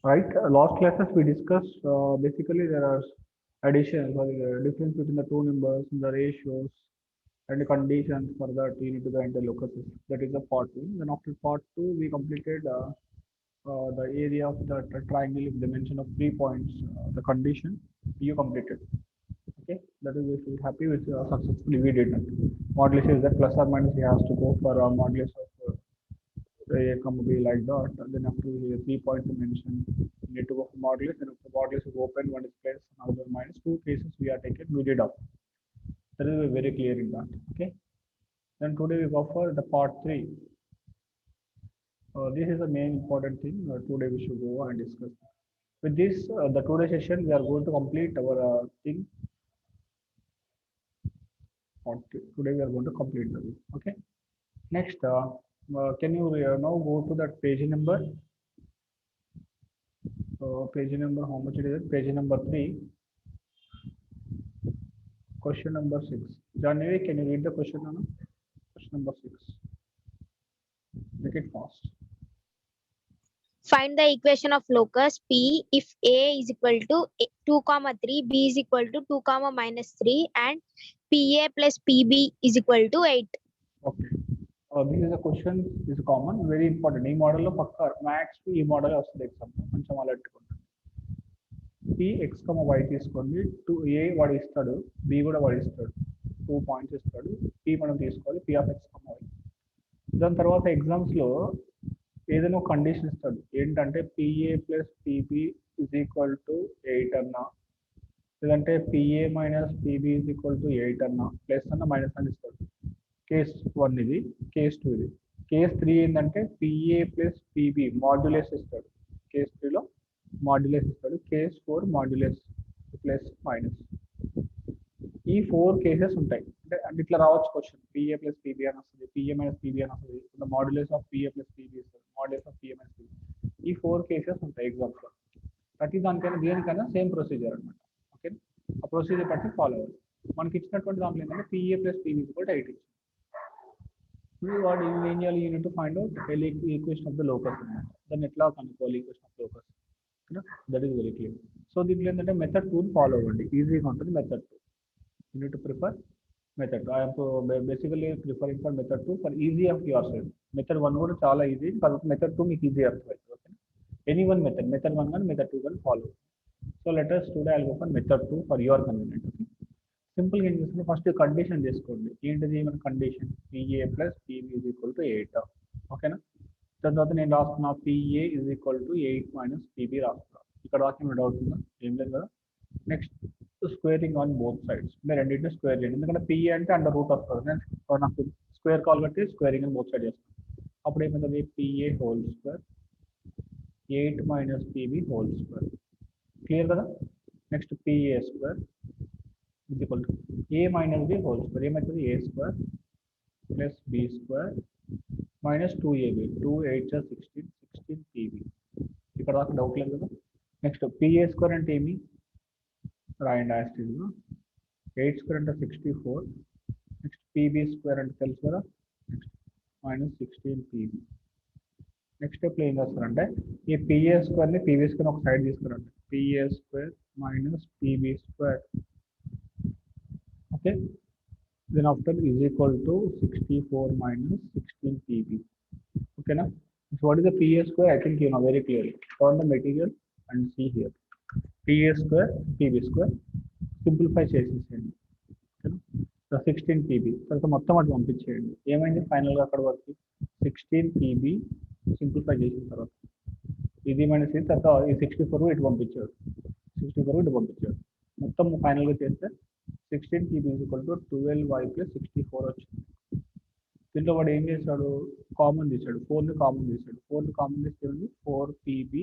Right. Last classes we discussed basically there are additions or difference between the two numbers, the ratios, and the conditions for that you need to go into locuses. That is the part one. Then after part two, we completed the area of the triangle with dimension of 3 points. The condition you completed. Okay, that is we feel happy with successfully we did that. Modulus is that plus or minus he has to go for modulus of a comma b like that. And then after the 3 points you mentioned, you need to go for modulus. And if the modulus is open, one is plus, another minus. Two cases we are taken, we did up. That is very clear in that. Okay. Then today we go for the part three. This is the main important thing. Today we should go and discuss. With this, the today session we are going to complete our thing. Today we are going to complete the week. Okay. Next, can you now go to that page number? Page number, how much it is? Page number 3. Question number 6. January, can you read the question number? Question number 6. Make it fast. Find the equation of locus P if A is equal to 2 comma 3, B is equal to 2 comma minus 3, and PA plus PB is equal to 8. Okay. This is a question is common, very important. ఈ మోడల్లో పక్క maths ఈ model వస్తుంది exam కొంచెం అలా పెట్టుకుంటాం. P X comma why తీసుకోండి, two ఏ వాడు ఇస్తాడు, బి కూడా వాడు ఇస్తాడు, 2 పాయింట్స్ ఇస్తాడు, పి మనం తీసుకోవాలి, P of x comma y. దాని తర్వాత ఎగ్జామ్స్లో ఏదైనా ఒక కండిషన్ ఇస్తాడు, ఏంటంటే PA plus PB is equal to 8 అన్నా, లేదంటే PA minus PB is equal to 8 అన్నా, ప్లస్ అన్న మైనస్ అని ఇస్తాడు. కేస్ 1 ఇది, కేస్ 2 ఇది. కేస్ 3 ఏంటంటే పిఏ ప్లస్ పిబి మాడ్యులస్ ఇస్తాడు, కేస్ 3లో మాడ్యులస్ ఇస్తాడు. Case 4 modulus plus minus. ఈ 4 కేసెస్ ఉంటాయి. అంటే ఇట్లా రావచ్చు క్వశ్చన్, పిఏ ప్లస్ పిబి అని వస్తుంది, పిఏ మైనస్ పిబి అని వస్తుంది, modulus of PA plus PB ఇస్తుంది, modulus of PA minus PB. ఈ 4 కేసెస్ ఉంటాయి ఎగ్జామ్స్లో. ప్రతి దానికైనా దేనికైనా సేమ్ ప్రొసీజర్ అనమాట. ఓకే, ఆ ప్రొసీజర్ బట్టి ఫాలో అవ్వాలి. మనకి ఇచ్చినటువంటి దాంట్లో ఏంటంటే పిఏ ప్లస్ పిబి కూడా 8 ఇచ్చింది. What linearly you need to find out equation of the locus. Then etla kanukovali equation of locus. That is very clear. So దీంట్లో ఏంటంటే మెథడ్ 2 ఫాలో అవ్వండి, ఈజీగా ఉంటుంది method 2. You need to prefer method 2. I basically preferring for method 2 for easy of your self. Method 1 కూడా చాలా easy, కాబట్టి method 2 మీకు easy అర్థమవుతుంది. ఓకే, ఎనీ వన్ మెథడ్ 1 కానీ మెథడ్ 2 కానీ follow. So let us today I will go for method 2 for your convenient. Okay, సింపుల్గా ఏం చేస్తుంది, ఫస్ట్ కండిషన్ చేసుకోండి. ఏంటిది మన condition? PA plus PB is equal to 8. ఓకేనా? దాని తర్వాత నేను రాస్తున్నా PA is equal to 8 minus PB రాస్తున్నా. ఇక్కడ రాసి ఏమైనా డౌట్ ఉందా? ఏం లేదు కదా. Next squaring on both sides, అంటే రెండింటిని స్క్వేర్ చేయండి. ఎందుకంటే పిఏ అంటే అండర్ రూట్ వస్తుంది, నేను నాకు స్క్వేర్ కాల్ బట్టి స్క్వేరింగ్ అని బోత్ సైడ్ చేస్తాను. అప్పుడు ఏమవుతుంది? PA whole square 8 minus PB whole square. Clear కదా? Next PA square is equal to a minus b whole square. ఏమవుతుంది? a square plus b square minus 2ab. 2 8 16 16 pb. ఇక్కడ దాకా డౌట్ లేదు కదా. నెక్స్ట్ pa స్క్వేర్ అంటే ఏమి రాయండి యాస్టీజ్గా. 8 square అంటే 64. నెక్స్ట్ pb స్క్వేర్ అంటే తెలుసు కదా, నెక్స్ట్ మైనస్ 16 pb. నెక్స్ట్ స్టెప్లో ఏం చేస్తారంటే ఈ pa స్క్వేర్ని pb స్క్వేర్ ఒక సైడ్ తీసుకురండి. pa square minus pb square. Okay, then after is equal to 64 minus 16 pb. Okay now, so what is the pa square? I think you know very clearly. Turn the material and see here, pa square pb square simplify చేసేసేయండి. So 16 pb తర్వాత మొత్తం అటు పంపించేయండి. ఏమైంది ఫైనల్గా అక్కడ వరకు 16 pb simplify చేసిన తర్వాత ఇది మైనస్ ఇది, తర్వాత ఈ 64 ఇటు పంపించాడు, 64 ఇటు పంపించాడు. మొత్తం ఫైనల్గా చేస్తే 16 pb is equal to 12y plus 64 వచ్చింది. దీంట్లో వాడు ఏం చేశాడు? కామన్ తీసాడు, 4ని కామన్ తీసాడు. 4ని కామన్ తీస్తే 4 pb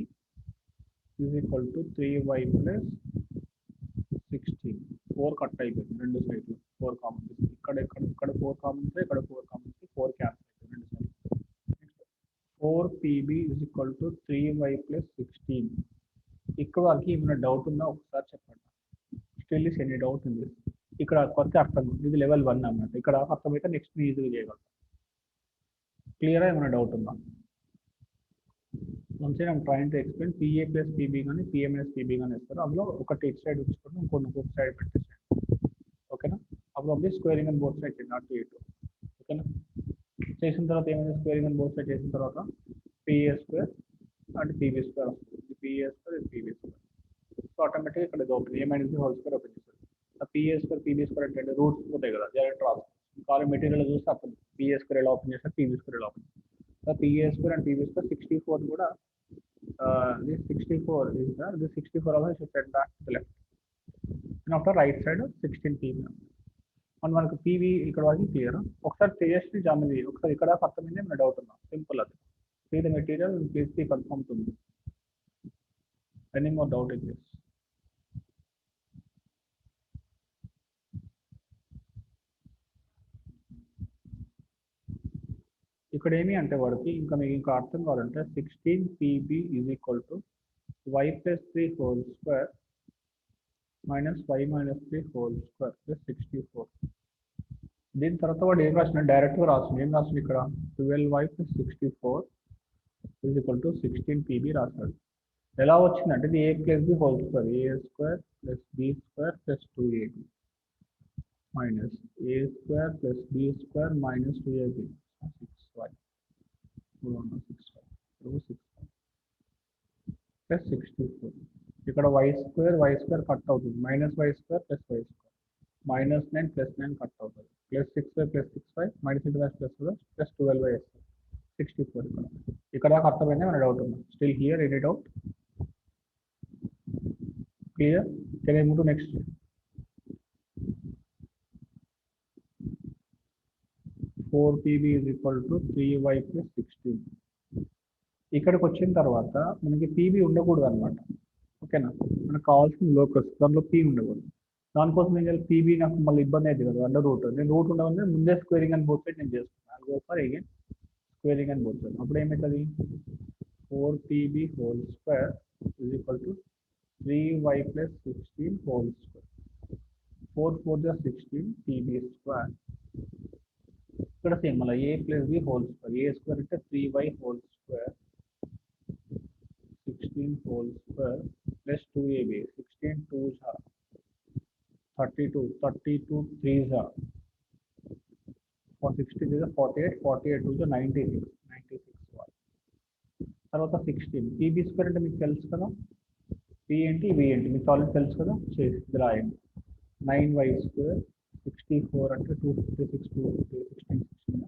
is equal to 3y plus 16. 4 cut అయిపోయింది రెండు సైడ్లు, 4 కామన్ తీసి ఇక్కడ 4 కామన్ తీస్తే ఇక్కడ 4 కామన్ తీసి 4 క్యాన్సిల్ అయిపోయింది రెండు సైడ్లు. 4 pb is equal to 3y plus 16. ఇక్కడ వరకు ఏమైనా డౌట్ ఉందా ఒకసారి చెప్పండి. స్టిల్ ఇస్ ఎనీ డౌట్ ఉంది? ఇక్కడ కొత్త అర్థం, ఇది లెవెల్ 1 అన్నమాట. ఇక్కడ అర్థమైతే నెక్స్ట్ ఈజీగా చేయగలుగుతాం. క్లియరా? ఏమైనా డౌట్ ఉందా? Once I'm train to explain PA plus PB కానీ పిఏ మైనస్ పీబీ కానీ ఇస్తారు. అందులో ఒకటి ఇటు సైడ్ ఉంచుకొని ఇంకొక సైడ్ పెట్టేసేయండి. ఓకేనా? అప్పుడు అప్పుడు స్క్వేరింగ్ అండ్ బోత్ సైడ్ చేయండి, నాట్ ఎయిట్. ఓకేనా? చేసిన తర్వాత ఏమైంది, స్క్వేరింగ్ అండ్ బోత్ సైడ్ చేసిన తర్వాత PA square and PB square వస్తుంది. ఇది పిఏ స్క్వేర్, ఇది పీబీ స్క్వేర్. సో ఆటోమేటిక్గా ఇక్కడ ఇది open, A minus B whole square open చేస్తారు. పిఏ స్క్వేర్ పీబీ స్క్వేర్ అంటే రూట్స్ పోతాయి కదా, డైరెక్ట్ రాదు. కావాలి మెటీరియల్ చూస్తే అప్పుడు పిఏ స్క్వేర్ ఎలా ఓపెన్ చేస్తారు, పీబీ స్క్వేర్ ఎలా ఓపెన్ చేస్తారు. PA square and PB square 64 కూడా this 64 is there. This 64 also should set back to the left. And after right side 16 PB. And మనకు PV ఇక్కడ వరకు క్లియర్. ఒకసారి తేజస్వి జామిది ఒకసారి ఇక్కడ అర్థమైంది మన డౌట్ ఉన్నా, సింపుల్ అది. See the material and please be confirmed to me. Any more doubt in this? ఇక్కడ ఏమి అంటే వాడికి ఇంకా మీకు ఇంకా అర్థం కావాలంటే 16 PB is equal to y plus 3 whole square minus y minus 3 whole square plus 64. దీని తర్వాత వాడు ఏం రాసిన, డైరెక్ట్గా రాసింది. ఏం రాసింది ఇక్కడ 12y plus 64 is equal to 16 PB రాశాడు. ఎలా వచ్చిందంటే ఇది a plus b whole square, a square plus b square plus 2ab minus a square plus b square minus 2ab 6y 6y plus 64. ఇక్కడ y square కట్ అవుతుంది, minus y square plus y square minus 9 plus 9 cut అవుతుంది, plus 6y plus 6y minus into y plus y plus 12y 64. ఇక్కడ దాకా అర్థమైంది, మన doubt ఉంది. Still here any doubt? Clear? Can I move to next? Four PB is equal to 3y plus 16. ఇక్కడికి వచ్చిన తర్వాత మనకి పీబీ ఉండకూడదు అనమాట. ఓకేనా? మనకు కావాల్సిన లోకస్, దాంట్లో పీ ఉండకూడదు. దానికోసం ఏం చేయాలి, పీబీ నాకు మళ్ళీ ఇబ్బంది అవుతుంది కదా, అండర్ రూట్. నేను రూట్ ఉండగానే ముందే స్క్వేరింగ్ అండ్ బోత్ సైడ్ నేను చేసుకున్నాను. గోఫర్ again squaring and both side. అప్పుడు ఏమవుతుంది, 4pb whole square is equal to 3y plus 16 whole square. 4 4 just 16 pb square. ఇక్కడ సేమ్ మళ్ళీ a plus b whole square. a square అంటే 3y whole square 16 whole square plus 2ab. 16 2s are 32, 32 3s are 16 is 48, 48 2s are 96, 96y. తర్వాత 16 pb square అంటే మీకు తెలుసు కదా, p ఏంటి v ఏంటి మీకు ఆల్రెడీ తెలుసు కదా, చేసి రాయండి. 9y square 64 అంటే 256 256 16 16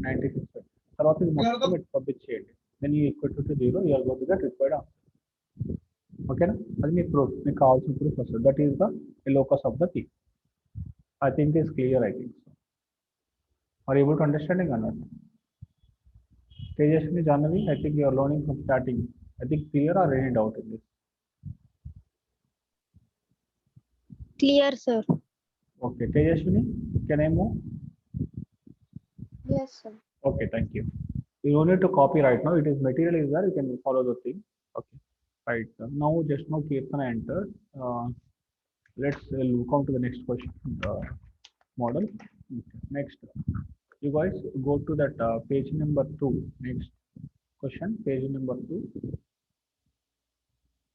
96. తర్వాత ఇది మొత్తం పెట్టి పంపించేయండి. Then you equal to 0, you are going to get required answer. ఓకేనా? అది మీ ప్రూఫ్, మీకు కావాల్సిన ప్రూఫ్ వస్తుంది. That is the locus of the thing. I think is clear. I think so. Are able to understanding అన్నట్టు. Tejaswini, Jahnavi, I think you are learning from starting. I think clear or any doubt in this? Clear, sir. Okay, Tejaswini, can I move? Yes, sir. Okay, thank you. You don't need to copy right now. It is material is there. You can follow the thing. Okay, right. Now just now Kirtana entered. Let's look on to the next question. Model. Okay. Next, you guys go to that page number 2. Next question, page number 2.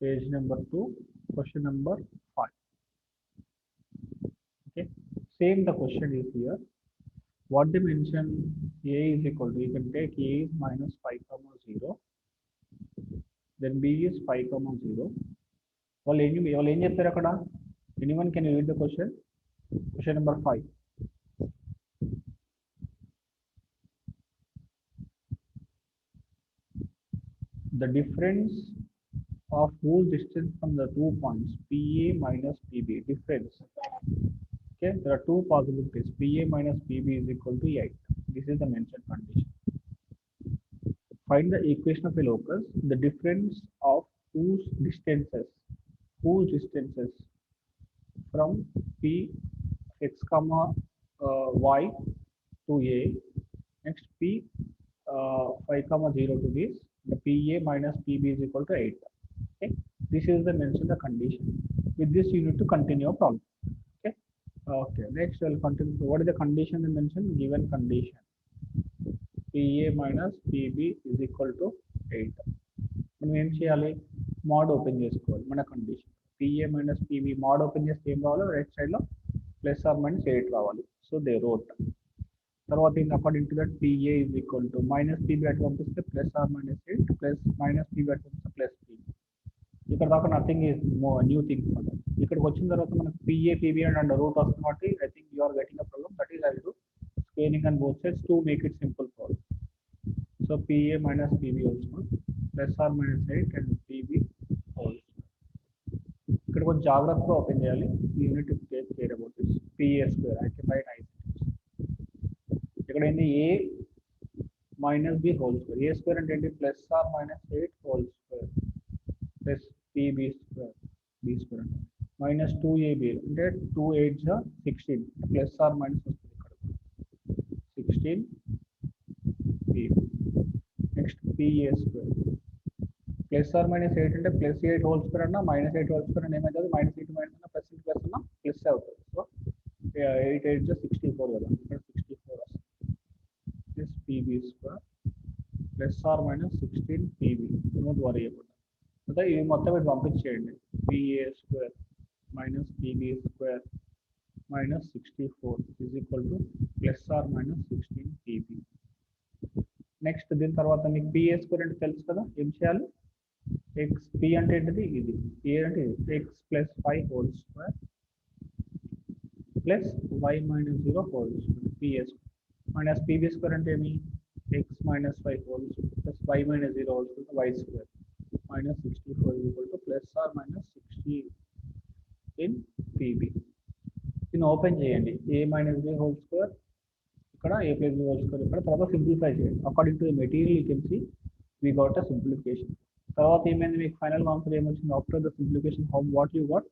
Page number 2, question number 5. Okay, same the question is here. What they mention, a is equal to, you can take a is minus 5 comma 0, then b is 5 comma 0. Well, anyone can read the question? Question number 5. The difference of whose distance from the 2 points PA minus PB, difference. Okay, there are two possibilities. PA minus PB is equal to 8. This is the mentioned condition. Find the equation of a locus. The difference of whose distances from P x comma y to A. Next P 5 comma 0 to this. The PA minus PB is equal to 8. Okay, this is the mentioned the condition. With this you need to continue your problem. Okay. Okay, next we'll continue. What is the condition they mentioned? Given condition PA minus PB is equal to 8. మనం ఏం చేయాలి, mode open చేసుకోవాలి మన condition. PA minus PB mod open చేస్తే ఏం రావాలి, right సైడ్లో plus are minus 8 రావాలి. So they wrote. తర్వాత in according to that PA is equal to minus PB అటు పంపిస్తే plus are minus 8 plus minus PB అటు పంపిస్తే ప్లస్ పిబి. ఇక్కడ దాకా నథింగ్ ఈజ్ న్యూ థింగ్ అనమాట. ఇక్కడికి వచ్చిన తర్వాత మనకు పిఏ పిబి అండ్ రూట్ వస్తుంది కాబట్టి I think you are getting a problem. That is I will do squaring and both sides to make it simple for. So PA minus PB also plus are minus 8 and PB also. ఇక్కడ కొంచెం జాగ్రత్తగా open చేయాలి. You need take care about this. PA square I can write I. ఇక్కడ ఏంటి, A minus B whole square. A square అంటే ఏంటి, plus are minus 8 whole square plus PB square. B square అంటే minus 2ab అంటే 2 8 16 plus are minus వస్తుంది ఇక్కడ 16 P. Next PA square plus are minus 8 అంటే plus 8 whole square అన్న minus 8 whole square అని ఏమవుతుంది, మైనస్ 8 మైనస్ అన్న ప్లస్ ప్లస్ అన్న ప్లస్ అవుతుంది. సో 8 8 64 కదా, ఇక్కడ 64 వస్తుంది. Plus PB square plus are minus 16 PB. Don't worry about. అంటే ఇవి మొత్తం ఇటు పంపించేయండి. PA square minus PB square minus 64 is equal to plus are minus 16 PB. Next దీని తర్వాత మీకు పిఏ స్క్వేర్ అంటే తెలుసు కదా, ఏం చేయాలి, ఎక్స్ పి అంటే ఏంటిది ఇది, ఏ అంటే x plus 5 whole square plus y minus 0 whole square. PA square minus PB square అంటే ఏమి, x minus 5 whole square plus y minus 0 whole square y square minus 64 is equal to plus or minus 60 in PB. దీన్ని open చేయండి. a minus b whole square ఇక్కడ a plus b whole square ఇక్కడ. తర్వాత simplify చేయండి. According to the material you can see we got a simplification. తర్వాత ఏమైంది, మీకు final answer ఏమొచ్చింది, after the simplification how what you got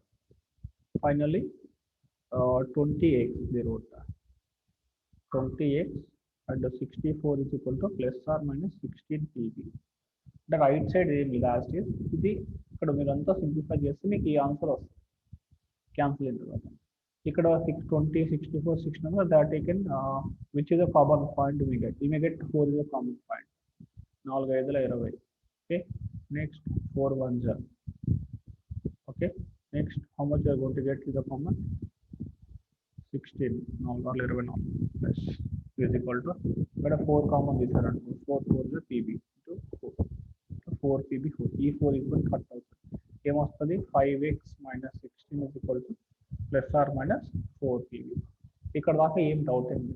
finally 20x. The wrote 20x and 64 is equal to plus or minus 16 PB. అంటే right side ఏమి last year ఇది, ఇక్కడ మీరు అంతా సింప్లిఫై చేస్తే మీకు ఈ ఆన్సర్ వస్తుంది క్యాన్సిల్ అయిన తర్వాత. ఇక్కడ 20 64 16 that taken which is the common point we get, we may get 4 is the common point. 4 5 20. Okay, next 4 1 0. Okay, next how much you are going to get to the common 16 4 24 plus is equal to ఇక్కడ 4 common తీసారు అనుకో 4 4 the PB into 4 PB 4. ఈ 4 equal cut అవుతుంది. ఏమొస్తుంది, 5x minus 16 is equal to plus are minus 4 PB. ఇక్కడ దాకా ఏం doubt ఏంటి,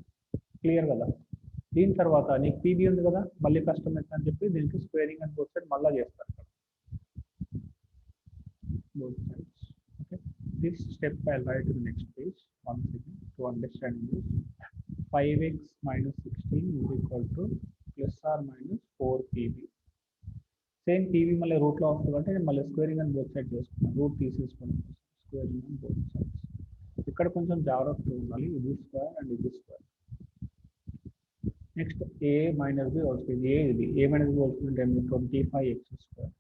క్లియర్ కదా. దీని తర్వాత నీకు పీబీ ఉంది కదా, మళ్ళీ కష్టం ఎంత అని చెప్పి దీనికి స్క్వేరింగ్ అండ్ బోత్ సైడ్ మళ్ళీ చేస్తారు ఇక్కడ both sides. Okay, this step I'll write in the next page once again to understand this. 5x minus 16 is equal to plus or minus 4 PB. Same PV మళ్ళీ రూట్లో వస్తుంది అంటే నేను మళ్ళీ squaring and both side చేసుకున్నాను, route తీసేసుకుని squaring and both sides. ఇక్కడ కొంచెం జాగ్రత్తగా ఉండాలి, ఇది స్క్వేర్ అండ్ ఇది స్క్వేర్. నెక్స్ట్ ఏ మైనస్ బి వస్తుంది, ఏ మైనస్ బి వస్తుంది 25x స్క్వేర్.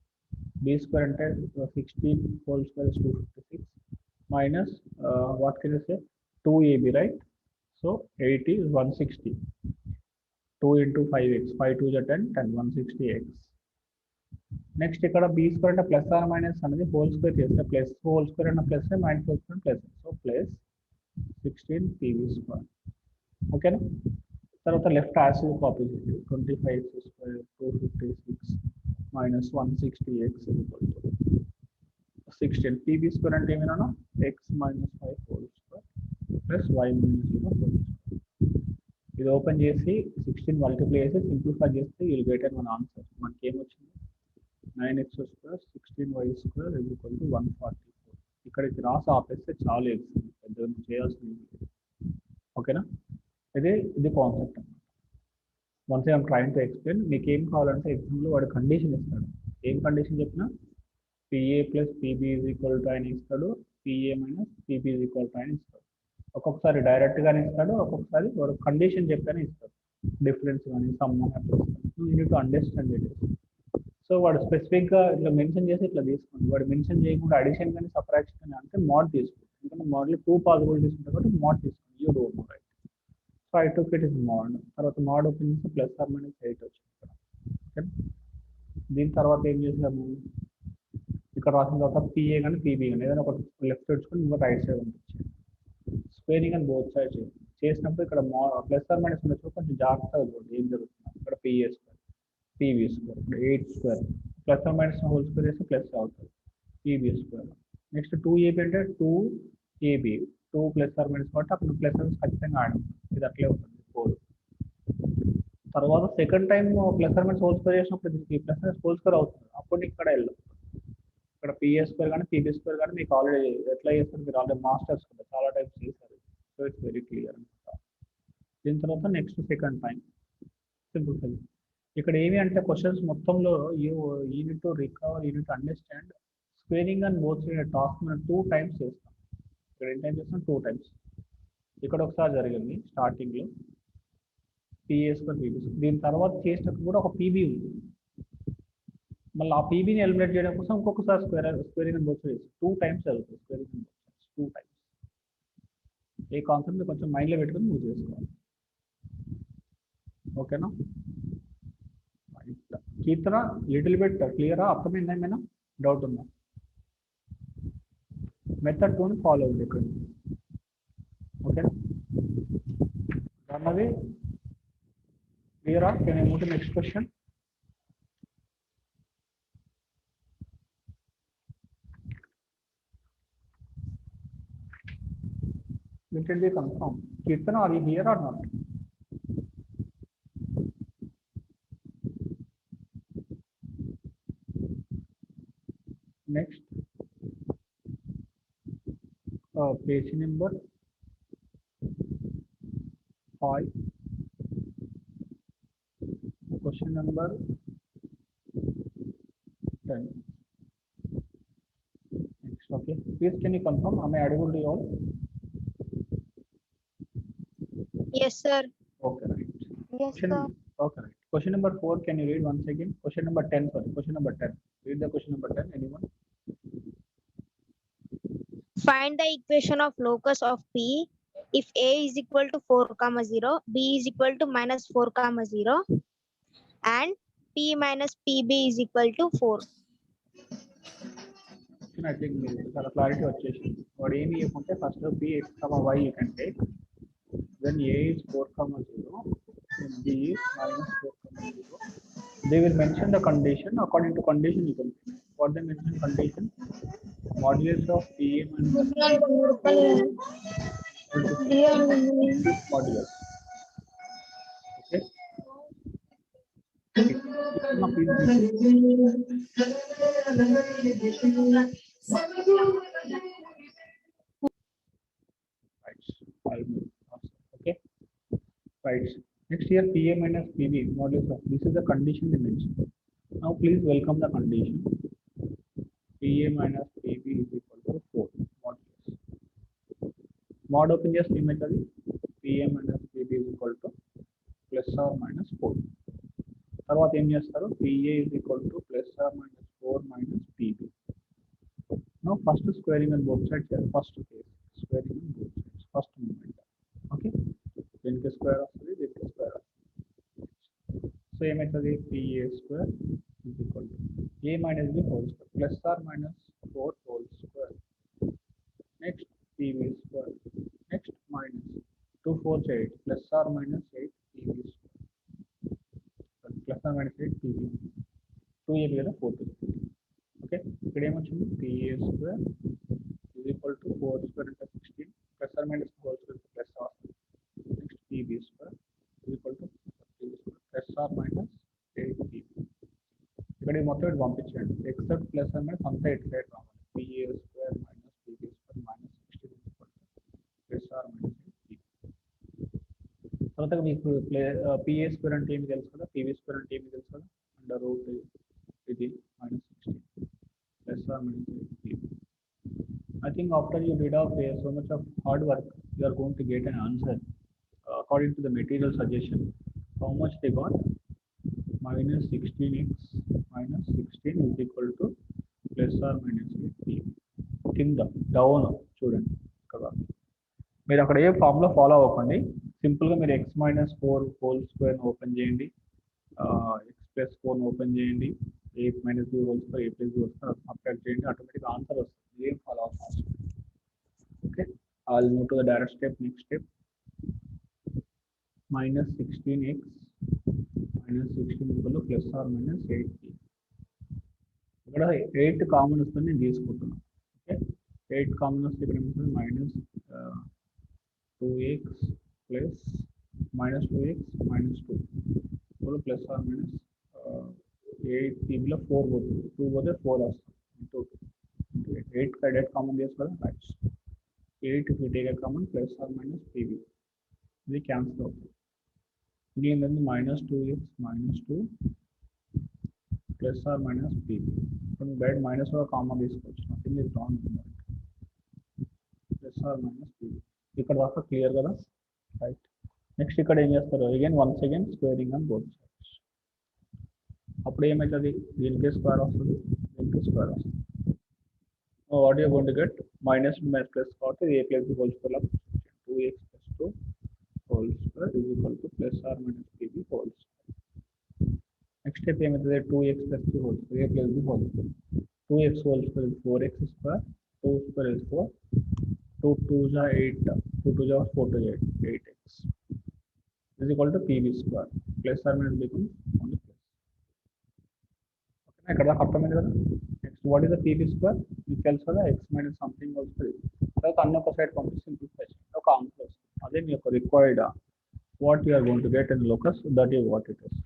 బి స్క్వేర్ అంటే 16 whole square is 256 minus what can you say 2ab right. So 80 is 160. 2 into 5x 5 2 is 10 10 160x. Next ఇక్కడ బి స్క్వేర్ అంటే plus are minus అనేది whole square చేస్తే plus whole square అన్న plus minus whole square plus. So plus 16 PB square. ఓకేనా. తర్వాత left as copy 25x square 256 minus 160x equal to 16 PB square అంటే ఏమైనా x minus 5 whole square plus y minus 0 whole square. ఇది open చేసి 16 multiply చేసి simplify చేస్తే you'll get మన answer. మనకి ఏమొచ్చింది 9x square 16y square is equal to 144. ఇక్కడికి రాసి ఆపేస్తే చాలు, ఎగ్జామ్ పెద్దగా చేయాల్సింది. ఓకేనా, ఇది కాన్సెప్ట్ అన్నమాట. Once I'm trying to explain. మీకు ఏం కావాలంటే ఎగ్జామ్లో వాడు కండిషన్ ఇస్తాడు. ఏం కండిషన్ చెప్పినా PA plus PB is equal to ఆయన ఇస్తాడు, PA minus PB is equal to ఆయన ఇస్తాడు. ఒక్కొక్కసారి డైరెక్ట్గానే ఇస్తాడు, ఒక్కొక్కసారి వాడు కండిషన్ చెప్పానే ఇస్తాడు. డిఫరెన్స్ కానీ సమ్ అట్లా ఇస్తాడు. You need to understand it. So వాడు స్పెసిఫిక్గా ఇట్లా మెన్షన్ చేసి ఇట్లా తీసుకోండి. వాడు మెన్షన్ చేయకుండా అడిషన్ కానీ సబ్ట్రాక్షన్ కానీ అంటే మోడ్ తీసుకోండి. ఎందుకంటే మోడ్లో 2 పాసిబిలిటీస్ ఉంటాయి కాబట్టి మోడ్ తీసుకోండి. You don't know right. So I took it is mod. తర్వాత మోడ్ ఓపెన్ చేసి ప్లస్ ఆర్ మైనస్ 8 వచ్చింది ఇక్కడ. ఓకే, దీని తర్వాత ఏం చేసాము, ఇక్కడ రాసిన తర్వాత పిఏ కానీ పీబీ కానీ ఏదైనా ఒకటి లెఫ్ట్ తెచ్చుకొని ఇంకో రైట్ సైడ్ పంపించాలి. స్క్వేరింగ్ అని బోత్ సైడ్ చేసినప్పుడు ఇక్కడ ప్లస్ ఆర్ మైనస్ ఉన్నప్పుడు కొంచెం జాగ్రత్తగా చూడండి ఏం జరుగుతుంది. ఇక్కడ పిఏ స్క్వేర్, పీబీ స్క్వేర్, ఇక్కడ 8 square plus are minus whole square చేస్తే ప్లస్ అవుతుంది పీబీ స్క్వేర్. నెక్స్ట్ 2AB అంటే 2AB 2 ప్లస్ ఆర్ మైనస్ కాబట్టి అప్పుడు ప్లస్ ఖచ్చితంగా ఆడ ఇది అట్లే ఉంటుంది 4. తర్వాత second time plus are minus whole square చేసినప్పుడు ఇది ప్లస్ మైనస్ హోల్ స్క్వేర్ అవుతుంది. అప్పుడు ఇక్కడ వెళ్ళదు. ఇక్కడ పిఏ స్క్వేర్ కానీ పీబీ స్క్వేర్ కానీ మీకు ఆల్రెడీ ఎట్లా చేస్తారు, మీరు ఆల్రెడీ మాస్టర్స్ కదా చాలా టైప్స్ చేశారు. సో ఇట్స్ వెరీ క్లియర్ అనమాట. దీని తర్వాత next second time simple thing. ఇక్కడ ఏమి అంటే క్వశ్చన్స్ మొత్తంలో unit to recover, unit to understand squaring and both side task మనం 2 times చేస్తాం. ఇక్కడ ఎన్ని టైమ్స్ చేస్తాం, 2 times. ఇక్కడ ఒకసారి జరిగింది స్టార్టింగ్లో పిఏ స్క్వేర్ పీబీ స్క్వేర్. దీని తర్వాత చేసినప్పుడు కూడా ఒక పీబీ ఉంది. మళ్ళీ ఆ పీబీని ఎలిమినేట్ చేయడం కోసం ఇంకొకసారి squaring and both sides 2 times జరుగుతుంది. Squaring and both sides 2 times. ఈ కాన్సెప్ట్ కొంచెం మైండ్లో పెట్టుకొని మూవ్ చేసుకోవాలి. ఓకేనా? కీర్తన లిటిల్ బిట్ క్లియరా? అర్థమైందా? ఏమైనా డౌట్ ఉందా? మెథడ్ 2 ఫాలో అవ్వండి ఇక్కడ. ఓకేనా? అన్నది క్లియరా? Can I move to next question? Let it be confirmed. Kirtan, are you here or not? Next, page number 5, question number 10. Next, okay. Please, can you confirm? Am I audible to you all? Yes, sir. Okay, right. Yes, Question, okay, right. Question number 4, can you read once again? Question number 10, sorry. Question number 10. Read the question number 10. Anyone? Find the equation of locus of P if A is equal to 4,0, B is equal to minus 4,0, and P minus PB is equal to 4. I think చాలా clarity వచ్చేసింది. వాడు ఏమి ఇవ్వకుంటే first P x, y you can take. Then A is 4,0, then B is minus 4,0. They will mention the condition. According to condition you can take. What they mention condition? Modulus of PA minus modulus. Okay. Right. Okay. Right. Next here PA minus PB modulus of. This is the condition they mentioned. Now please welcome the condition. PA minus PB is equal to 4 modulus. Mod open just limit అది PA minus PB is equal to plus or minus 4. తర్వాత ఏం చేస్తారు, PA is equal to plus or minus 4 minus PB. Now first squaring on both sides here. First case squaring on both sides. First movement. Okay. దీనికి square వస్తుంది, దీనికి square వస్తుంది. So ఏమవుతుంది, PA square is equal to A minus B whole square plus or minus 4 whole square. Next PB square. Next minus 2 4 8 plus or minus 8 PB square. Plus or minus 8 PB. 2 AB కదా 4 okay. ఇక్కడ ఏమొచ్చింది, PA square is equal to 4 square into 16 plus or minus whole square plus or. Next PB square is equal to PB square plus or minus 8 PB. ఇక్కడ మొత్తం ఇటు పంపించండి, except plus are minus అంతా ఇటు side రావాలి. PA square minus PB square minus 16 plus or minus 8 PB. తర్వాత మీకు PA square అంటే ఏమి తెలుసు కదా, PB square అంటే ఏమి తెలుసు కదా, అండర్ రూట్ ఇది minus 16 plus or minus 8 PB. I think after you did so much of hard work, you are going to get an answer according to the material suggestion. How much they got? Minus 16x minus 16 is equal to plus or minus 8 PB. కింద down చూడండి, ఇక్కడ మీరు అక్కడ ఏ formula follow అవ్వకండి. సింపుల్గా మీరు x minus 4 whole square open చేయండి, x plus 4 open చేయండి, a minus b whole square a plus b whole square subtract చేయండి ఆటోమేటిక్ ఆన్సర్ వస్తుంది ఏం ఫాలో అవ్వాలి okay I'll move to the direct step next step minus 16x minus 16 equal to plus or minus 8p ఇక్కడ 8 common వస్తుంది నేను తీసుకుంటున్నాను okay 8 common వస్తే ఇక్కడ ఏమవుతుంది minus 2x plus minus 2x minus 2 ఇప్పుడు ప్లస్ ఆర్ మైనస్ 8 పీబీలో 4 పోతుంది 2 పోతే 4 వస్తుంది 8 డైరెక్ట్ కామన్ చేసుకోవాలి right 8 if you take a common plus or minus pb ఇది క్యాన్సిల్ అవుతుంది ఇది ఏంటంటే minus 2x minus 2 plus are minus pb ఇప్పుడు డైరెక్ట్ మైనస్ ఒక కామన్ తీసుకోవచ్చు nothing is wrong plus are minus pb ఇక్కడ దాకా క్లియర్ కదా రైట్ నెక్స్ట్ ఇక్కడ ఏం చేస్తారు again once again squaring on both sides అప్పుడు ఏమవుతుంది దీనికి స్క్వేర్ వస్తుంది దీనికి స్క్వేర్ వస్తుంది what you going to get minus plus కాబట్టి a plus b whole square 2x plus 2 whole square is equal to plus are minus pb whole square next step ఏమవుతుంది 2x plus 2 whole square a plus b whole square 2x whole square is 4x square 2 square is 4 2 2s are 8 2 2s are 4 to 8 8x is equal to pb square plus or minus becomes only plus okay ఇక్కడ దాకా అర్థమైంది కదా next what is the pb square మీకు తెలుసు కదా x minus something వస్తుంది తర్వాత అన్న ఒక సైడ్ పంపి సింప్లిఫై చేయండి ఒక ఆన్సర్ వస్తుంది అదే మీ యొక్క required what you are going to get in locus that is what it is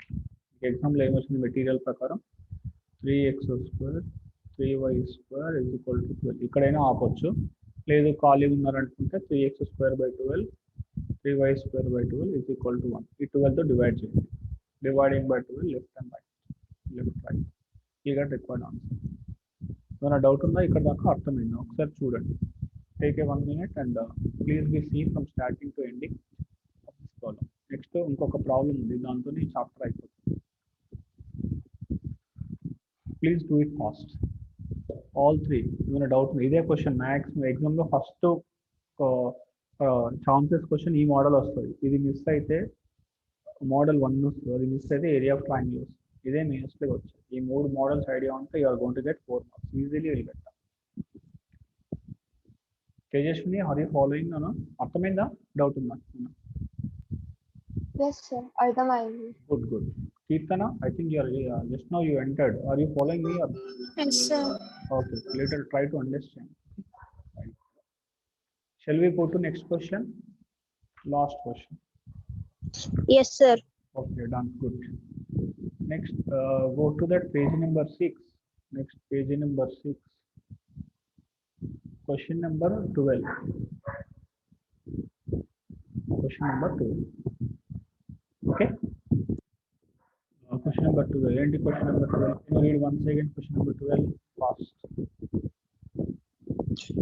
example ఏమొచ్చింది మెటీరియల్ ప్రకారం 3x square 3y square is equal to 12 ఇక్కడైనా ఆపొచ్చు లేదు ఖాళీ ఉన్నారనుకుంటే 3x square by 12 3y square by 12 is equal to 1 ఈ 12 తో divide చేయండి dividing by 12 left and right you get required answer ఏమైనా డౌట్ ఉందా ఇక్కడ దాకా అర్థమైందా ఒకసారి చూడండి take a 1 minute and please be see from starting to ending of this problem next ఇంకొక ప్రాబ్లం ఉంది దాంతో ఈ చాప్టర్ అయిపోతుంది please do it fast all three ఏమైనా డౌట్ ఉంది ఇదే క్వశ్చన్ మ్యాథ్స్ ఎగ్జామ్లో ఫస్ట్ ఛాన్సెస్ క్వశ్చన్ ఈ మోడల్ వస్తుంది ఇది మిస్ అయితే మోడల్ 1 వస్తుంది అది మిస్ అయితే ఏరియా ఆఫ్ ట్రయాంగిల్ వస్తుంది ఇదే మెయిన్స్లో వచ్చాయి ఈ 3 మోడల్స్ ఐడియా ఉంటే you are going to get 4 marks easily will get Tejaswini are you following అన్న అర్థమైందా డౌట్ ఉందా Yes, sir. అర్థమైంది. Good Kirtana, I think you are just now you entered. Are you following me? Yes, sir. Okay, later try to understand. Right. Shall we go to next question? Last question. Yes, sir. Okay, done. Good. Next, go to that page number 6. Next page number 6. Question number 12. Question number 12. Okay. Question number 12. End question number 12. Can you read once again question number 12 fast?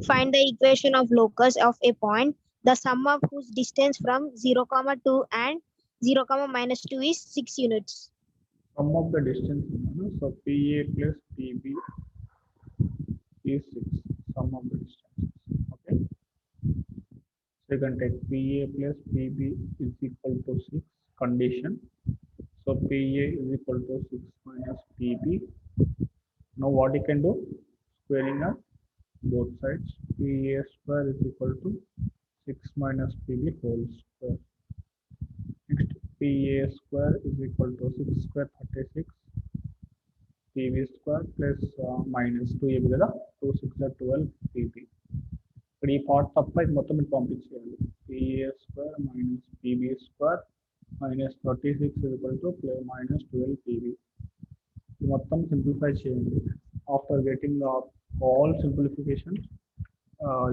Find the equation of locus of a point, the sum of whose distance from 0, 2 and 0, minus 2 is 6 units. Sum of the distance. So PA plus PB is 6. Sum of the distance. Okay. So you can take PA plus PB is equal to 6 condition. So PA is equal to 6 minus PB. Now what you can do? Squaring up both sides. PA square is equal to 6 minus PB whole square. Next PA square is equal to 6 square 36. PB square plus minus 2 కదా 2 6 12 PB. ఇక్కడ ఈ part తప్ప ఇది మొత్తం మీరు పంపించేయాలి. PA square minus PB square minus 36 is equal to minus 12 PB. You మొత్తం simplify చేయండి. After getting all simplifications,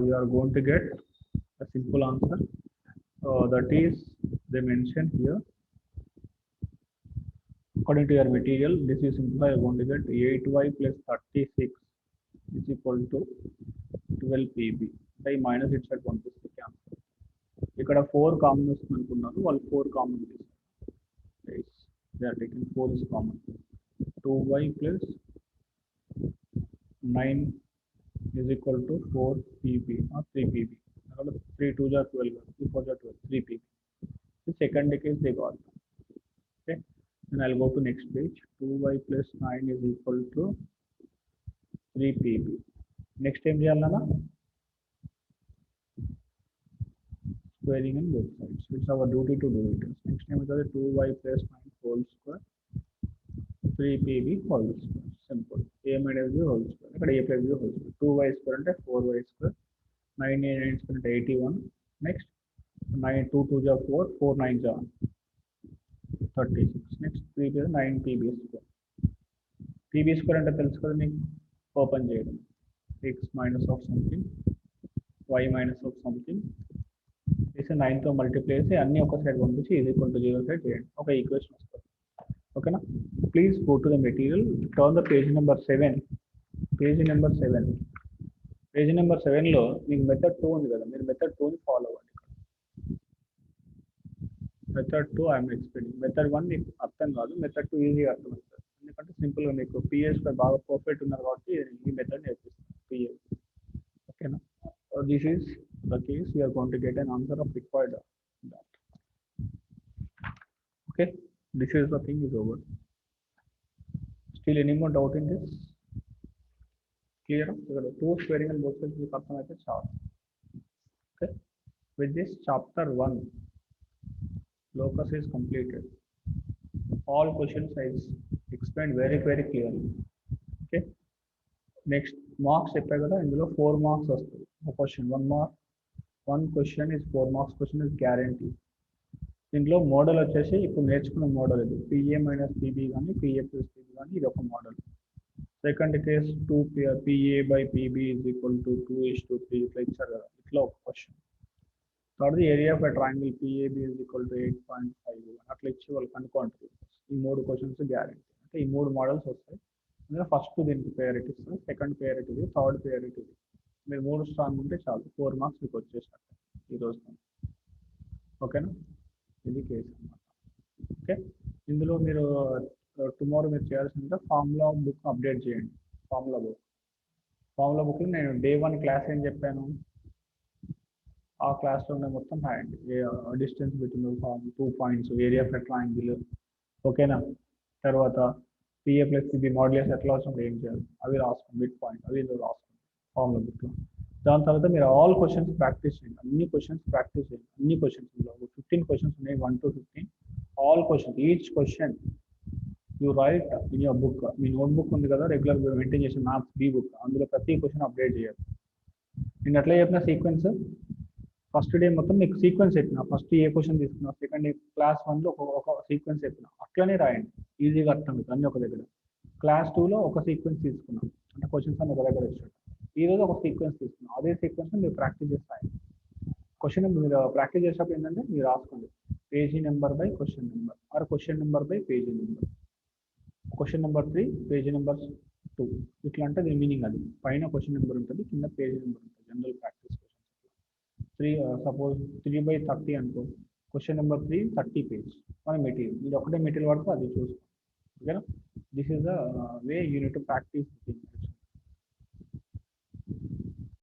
you are going to get a simple answer. That is, they mention here. According to your material, this is simplify. You are going to get 8y plus 36 is equal to 12 PB. By minus itself పంపిస్తే answer. ఇక్కడ 4 common వస్తుంది అనుకున్నారు వాళ్ళు 4 common తీస్తారు they are taking 4 is common 2y plus 9 is equal to 4 pb or 3 pb 3 2s are 12 3 4s are 12 3 pb the second case they got okay then I'll go to next page. 2y plus 9 is equal to 3pb. Next time చేయాలన్నా squaring in both sides. It's our duty to do it. Next time is 2y plus 9 whole square 3pb whole square. Simple. A minus b whole square. ఇక్కడ a plus b whole square. 2y square అంటే 4y square. 9 a 9 square అంటే 81. Next 9 2 2 ja 4 4 9 ja 36. Next 3 is 9 pb square. pb square అంటే తెలుసు కదా మీకు open చేయడం x minus of something y minus of something చేసి 9 తో మల్టిప్లై చేసి అన్ని ఒక సైడ్ పంపించి ఇది ఈక్వల్ టు 0 సైడ్ చేయండి ఒక ఈక్వేషన్ వస్తుంది ఓకేనా please go to the material turn the page number 7 page number 7 page number 7 లో మీకు మెథడ్ 2 ఉంది కదా మీరు మెథడ్ 2 ని ఫాలో అవ్వండి మెథడ్ 2 ఐఎమ్ ఎక్స్ప్లెయినింగ్ మెథడ్ 1 మీకు అర్థం కాదు మెథడ్ 2 ఈజీగా అర్థమవుతుంది ఎందుకంటే సింపుల్ గా మీకు పిఎస్ బాగా పర్ఫెక్ట్ ఉన్నారు కాబట్టి ఈ మెథడ్ నేర్పిస్తాను పిఎస్ ఓకేనా this is the case you are going to get an answer of required that okay this is the thing is over still any more doubt in this clear ఇక్కడ 2 squaring and both sides మీకు అర్థమైతే చాలు okay with this chapter 1 locus is completed all questions I explained very clearly okay next marks చెప్పా కదా ఇందులో 4 marks వస్తాయి ఒక question 1 mark 1 question is 4 marks question is guarantee దీంట్లో మోడల్ వచ్చేసి ఇప్పుడు నేర్చుకున్న మోడల్ ఇది పిఏ మైనస్ పిబి కానీ పిఏ ప్లస్ పిబి కానీ ఇది ఒక model second case 2 PA by PB is equal to 2:3 ఇట్లా ఇచ్చారు కదా ఇట్లా ఒక question third area of a triangle PAB is equal to 8.5 అట్లా ఇచ్చి వాళ్ళు కనుక్కుంటారు ఈ 3 క్వశ్చన్స్ గ్యారెంటీ అంటే ఈ 3 మోడల్స్ వస్తాయి అందులో ఫస్ట్ దీనికి ప్రయారిటీ ఇస్తారు సెకండ్ ప్రయారిటీ థర్డ్ ప్రయారిటీ మీరు 3 స్ట్రాంగ్ ఉంటే చాలు 4 మార్క్స్ మీకు వచ్చేసినట్టు ఈరోజు ఓకేనా ఇది కేసు అన్నమాట ఓకే ఇందులో మీరు టుమారో మీరు చేయాల్సిందే ఫార్ములా బుక్ అప్డేట్ చేయండి ఫార్ములా బుక్ నేను డే 1 క్లాస్ ఏం చెప్పాను ఆ క్లాస్లో ఉన్న మొత్తం hand distance between 2 points area of a triangle ఓకేనా తర్వాత పిఏ ప్లస్ పిబి మాడ్యులస్ ఎట్లా వచ్చినప్పుడు ఏం చేయాలి అవి రాసుకోండి మిడ్ పాయింట్ అవి రాసుకోండి ఫార్ములా బుక్లో దాని తర్వాత మీరు ఆల్ క్వశ్చన్స్ ప్రాక్టీస్ చేయండి అన్ని క్వశ్చన్స్ ప్రాక్టీస్ చేయండి అన్ని క్వశ్చన్స్ 15 క్వశ్చన్స్ ఉన్నాయి 1 to 15 all questions each question you right in your book me note book ఉంది కదా రెగ్యులర్ మెయింటైన్ చేసిన మ్యాథ్స్ బి బుక్ అందులో ప్రతి క్వశ్చన్ అప్డేట్ చేయాలి నేను ఎట్లా చెప్పిన సీక్వెన్స్ ఫస్ట్ డే మొత్తం మీకు సీక్వెన్స్ చెప్పిన ఫస్ట్ ఏ క్వశ్చన్ తీసుకున్నా సెకండ్ క్లాస్ 1లో ఒక సీక్వెన్స్ చెప్పిన అట్లనే రాయండి ఈజీగా అర్థం అవుతుంది అన్ని ఒక దగ్గర క్లాస్ 2లో ఒక సీక్వెన్స్ తీసుకున్నాం అంటే క్వశ్చన్స్ అన్ని ఒక దగ్గర వచ్చాడు ఈ రోజు ఒక సీక్వెన్స్ తీసుకున్నాం అదే సీక్వెన్స్ మీరు ప్రాక్టీస్ చేస్తాయి క్వశ్చన్ మీరు ప్రాక్టీస్ చేసేటప్పుడు ఏంటంటే మీరు రాసుకోండి page number by question number or question number by page number question number 3 page number 2 ఇట్లా అంటే దీని మీనింగ్ అది పైన క్వశ్చన్ నెంబర్ ఉంటుంది కింద పేజీ నెంబర్ ఉంటుంది జనరల్ ప్రాక్టీస్ క్వశ్చన్స్ సపోజ్ 3/30 అనుకో క్వశ్చన్ నెంబర్ 3 30 పేజ్ మన మెటీరియల్ ఇది ఒకటే మెటీరియల్ పడితే అది చూసుకోండి ఓకేనా this is the way you need to practice things